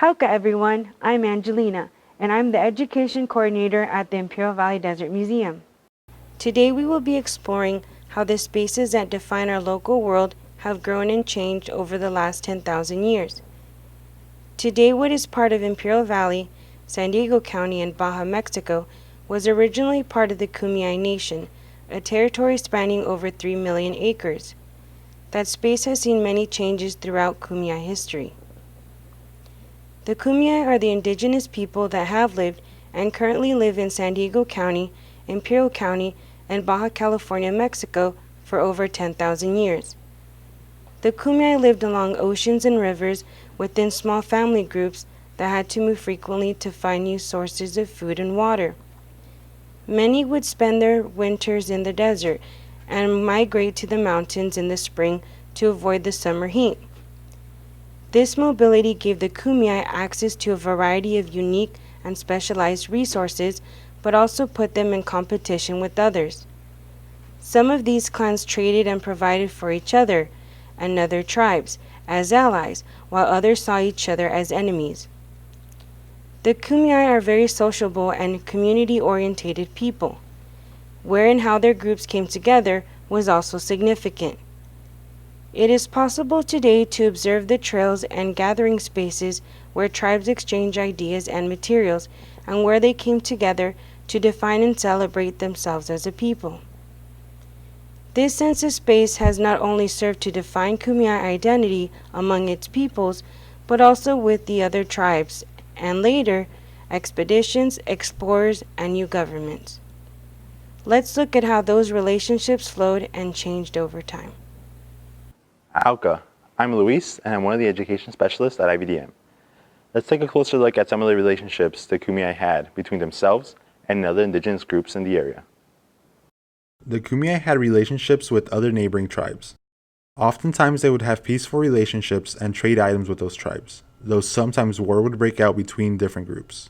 Howka everyone, I'm Angelina, and I'm the Education Coordinator at the Imperial Valley Desert Museum. Today we will be exploring how the spaces that define our local world have grown and changed over the last 10,000 years. Today what is part of Imperial Valley, San Diego County, and Baja, Mexico was originally part of the Kumi Nation, a territory spanning over 3 million acres. That space has seen many changes throughout Kumi history. The Kumi are the indigenous people that have lived and currently live in San Diego County, Imperial County, and Baja California, Mexico for over 10,000 years. The Kumi lived along oceans and rivers within small family groups that had to move frequently to find new sources of food and water. Many would spend their winters in the desert and migrate to the mountains in the spring to avoid the summer heat. This mobility gave the Kumi access to a variety of unique and specialized resources, but also put them in competition with others. Some of these clans traded and provided for each other and other tribes as allies, while others saw each other as enemies. The Kumi are very sociable and community-oriented people. Where and how their groups came together was also significant. It is possible today to observe the trails and gathering spaces where tribes exchange ideas and materials, and where they came together to define and celebrate themselves as a people. This sense of space has not only served to define Kumi identity among its peoples, but also with the other tribes, and later, expeditions, explorers, and new governments. Let's look at how those relationships flowed and changed over time. Auka. I'm Luis, and I'm one of the education specialists at IVDM. Let's take a closer look at some of the relationships the Kumi had between themselves and other indigenous groups in the area. The Kumi had relationships with other neighboring tribes. Oftentimes they would have peaceful relationships and trade items with those tribes, though sometimes war would break out between different groups.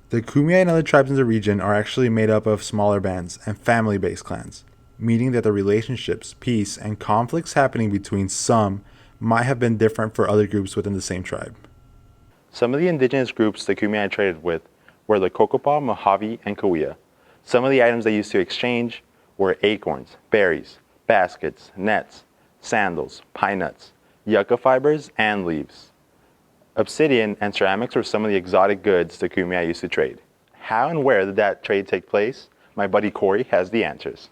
The Kumi and other tribes in the region are actually made up of smaller bands and family-based clans, meaning that the relationships, peace, and conflicts happening between some might have been different for other groups within the same tribe. Some of the indigenous groups the Kumi traded with were the Kokopah, Mojave, and Kauai. Some of the items they used to exchange were acorns, berries, baskets, nets, sandals, pine nuts, yucca fibers, and leaves. Obsidian and ceramics were some of the exotic goods the Kumi used to trade. How and where did that trade take place? My buddy Corey has the answers.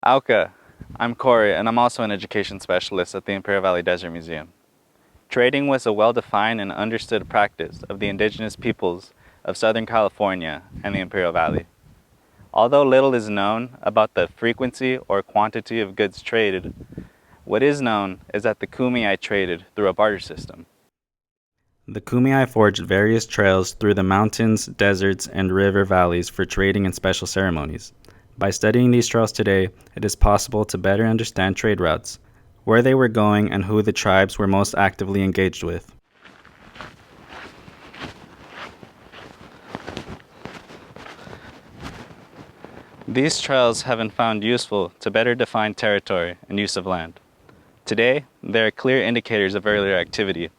Auka. I'm Corey, and I'm also an education specialist at the Imperial Valley Desert Museum. Trading was a well-defined and understood practice of the indigenous peoples of Southern California and the Imperial Valley. Although little is known about the frequency or quantity of goods traded, what is known is that the Kumi traded through a barter system. The Kumi forged various trails through the mountains, deserts, and river valleys for trading and special ceremonies. By studying these trails today, it is possible to better understand trade routes, where they were going, and who the tribes were most actively engaged with. These trails have been found useful to better define territory and use of land. Today, they are clear indicators of earlier activity,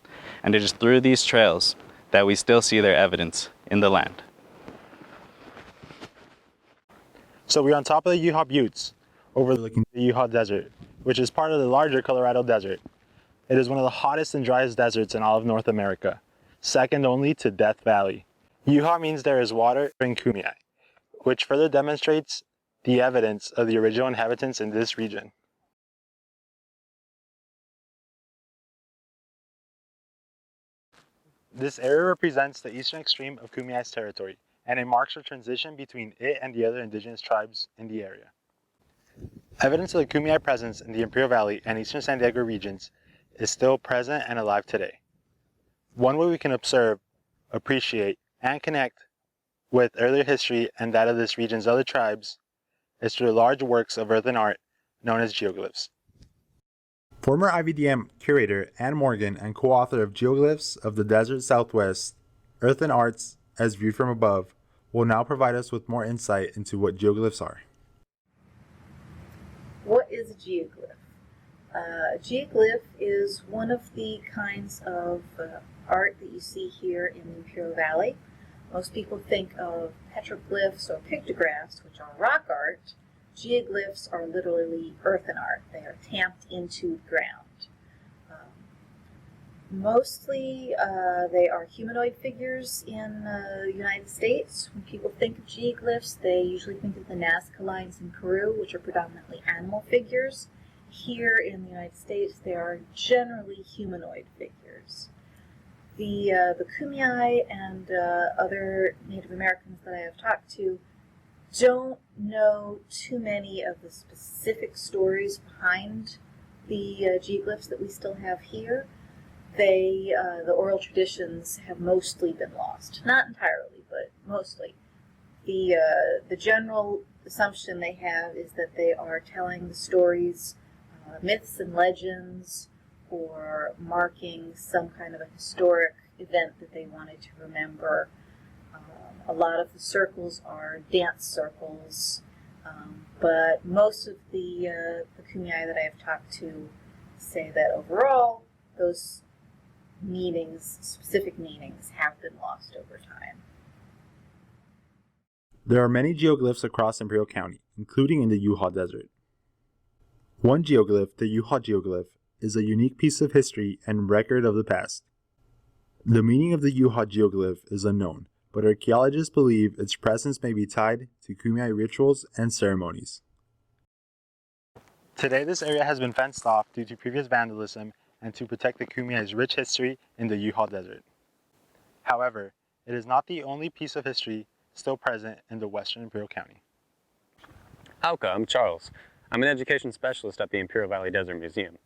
and it is through these trails that we still see their evidence in the land. So we're on top of the Utah Buttes, overlooking the Utah Desert, which is part of the larger Colorado Desert. It is one of the hottest and driest deserts in all of North America, second only to Death Valley. Utah means there is water in Kumi, which further demonstrates the evidence of the original inhabitants in this region. This area represents the eastern extreme of Kumi's territory, and it marks a transition between it and the other indigenous tribes in the area. Evidence of the Kumi presence in the Imperial Valley and eastern San Diego regions is still present and alive today. One way we can observe, appreciate, and connect with earlier history and that of this region's other tribes is through large works of earthen art known as geoglyphs. Former IVDM curator Ann Morgan and co-author of Geoglyphs of the Desert Southwest, Earthen Arts as Viewed from Above, will now provide us with more insight into what geoglyphs are. What is a geoglyph? A geoglyph is one of the kinds of art that you see here in the Imperial Valley. Most people think of petroglyphs or pictographs, which are rock art. Geoglyphs are literally earthen art. They are tamped into the ground. Mostly they are humanoid figures in the United States. When people think of geoglyphs, they usually think of the Nazca lines in Peru, which are predominantly animal figures. Here in the United States, they are generally humanoid figures. The Kumeyaay and other Native Americans that I have talked to don't know too many of the specific stories behind the geoglyphs that we still have here. The oral traditions have mostly been lost. Not entirely, but mostly. The general assumption they have is that they are telling the stories, myths and legends, or marking some kind of a historic event that they wanted to remember. A lot of the circles are dance circles, but most of the Kumeyaay that I have talked to say that overall, those meanings, specific meanings, have been lost over time. There are many geoglyphs across Imperial County, including in the Yuha Desert. One geoglyph, the Yuha geoglyph, is a unique piece of history and record of the past. The meaning of the Yuha geoglyph is unknown, but archaeologists believe its presence may be tied to Kumeyaay rituals and ceremonies. Today, this area has been fenced off due to previous vandalism and to protect the Kumeyaay's rich history in the Yuha Desert. However, it is not the only piece of history still present in the Western Imperial County. Howka, I'm Charles. I'm an education specialist at the Imperial Valley Desert Museum.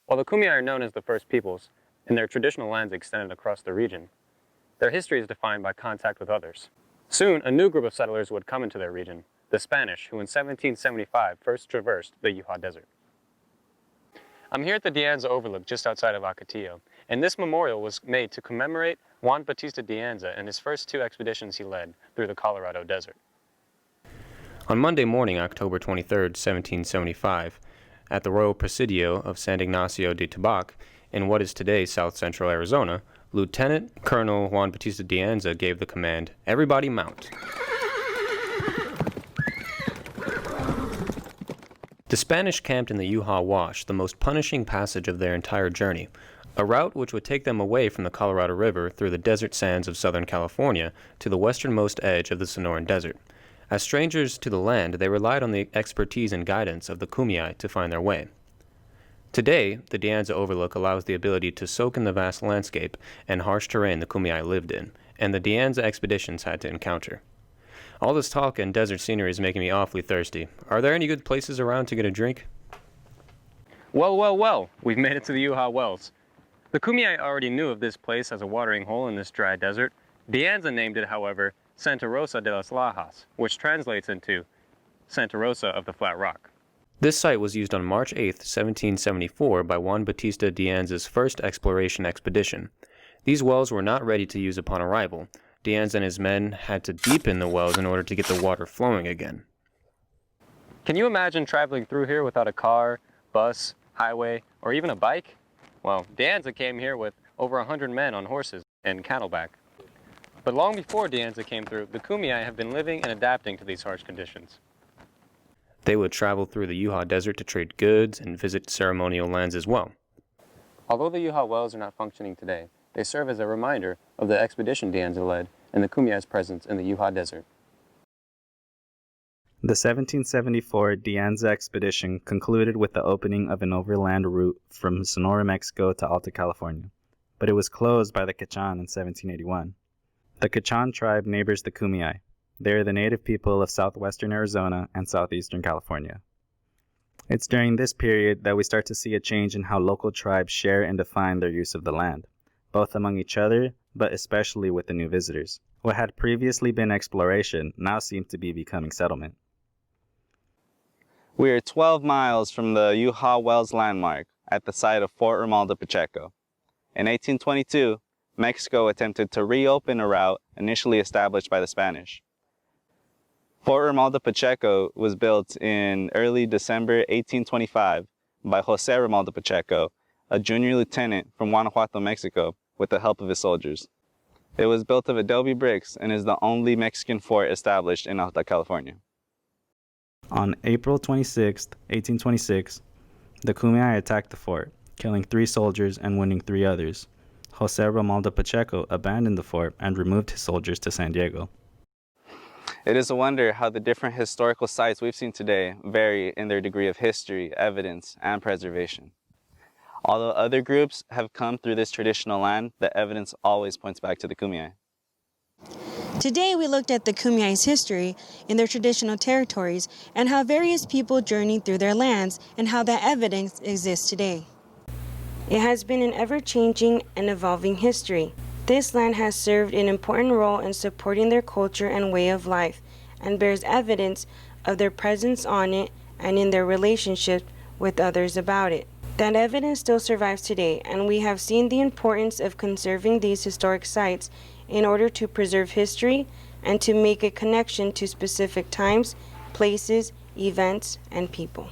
While the Kumeyaay are known as the first peoples, and their traditional lands extended across the region, their history is defined by contact with others. Soon, a new group of settlers would come into their region, the Spanish, who in 1775 first traversed the Yuha Desert. I'm here at the De Anza Overlook just outside of Ocotillo, and this memorial was made to commemorate Juan Bautista de Anza and his first two expeditions he led through the Colorado Desert. On Monday morning, October 23, 1775, at the Royal Presidio of San Ignacio de Tubac, in what is today south-central Arizona, Lieutenant Colonel Juan Bautista de Anza gave the command, "Everybody mount." The Spanish camped in the Yuha Wash, the most punishing passage of their entire journey, a route which would take them away from the Colorado River through the desert sands of Southern California to the westernmost edge of the Sonoran Desert. As strangers to the land, they relied on the expertise and guidance of the Kumeyaay to find their way. Today, the De Anza Overlook allows the ability to soak in the vast landscape and harsh terrain the Kumeyaay lived in, and the De Anza expeditions had to encounter. All this talk and desert scenery is making me awfully thirsty. Are there any good places around to get a drink? Well, we've made it to the Yuha Wells. The Kumeyaay already knew of this place as a watering hole in this dry desert. De Anza named it, however, Santa Rosa de las Lajas, which translates into Santa Rosa of the Flat Rock. This site was used on March 8, 1774 by Juan Bautista de Anza's first exploration expedition. These wells were not ready to use upon arrival. De Anza and his men had to deepen the wells in order to get the water flowing again. Can you imagine traveling through here without a car, bus, highway, or even a bike? Well, De Anza came here with over 100 men on horses and camelback. But long before De Anza came through, the Kumeyaay have been living and adapting to these harsh conditions. They would travel through the Yuha Desert to trade goods and visit ceremonial lands as well. Although the Yuha wells are not functioning today, they serve as a reminder of the expedition De Anza led and the Kumeyaay's presence in the Yuha Desert. The 1774 De Anza expedition concluded with the opening of an overland route from Sonora, Mexico to Alta California, but it was closed by the Quechan in 1781. The Quechan tribe neighbors the Kumeyaay. They are the native people of southwestern Arizona and southeastern California. It's during this period that we start to see a change in how local tribes share and define their use of the land, both among each other, but especially with the new visitors. What had previously been exploration now seemed to be becoming settlement. We are 12 miles from the Yuha Wells landmark at the site of Fort Romualdo Pacheco. In 1822, Mexico attempted to reopen a route initially established by the Spanish. Fort Romualdo Pacheco was built in early December 1825 by Jose Romualdo Pacheco, a junior lieutenant from Guanajuato, Mexico, with the help of his soldiers. It was built of adobe bricks and is the only Mexican fort established in Alta California. On April 26, 1826, the Kumeyaay attacked the fort, killing 3 soldiers and wounding 3 others. Jose Romualdo Pacheco abandoned the fort and removed his soldiers to San Diego. It is a wonder how the different historical sites we've seen today vary in their degree of history, evidence, and preservation. Although other groups have come through this traditional land, the evidence always points back to the Kumeyaay. Today we looked at the Kumeyaay's history in their traditional territories and how various people journeyed through their lands and how that evidence exists today. It has been an ever-changing and evolving history. This land has served an important role in supporting their culture and way of life and bears evidence of their presence on it and in their relationship with others about it. That evidence still survives today, and we have seen the importance of conserving these historic sites in order to preserve history and to make a connection to specific times, places, events, and people.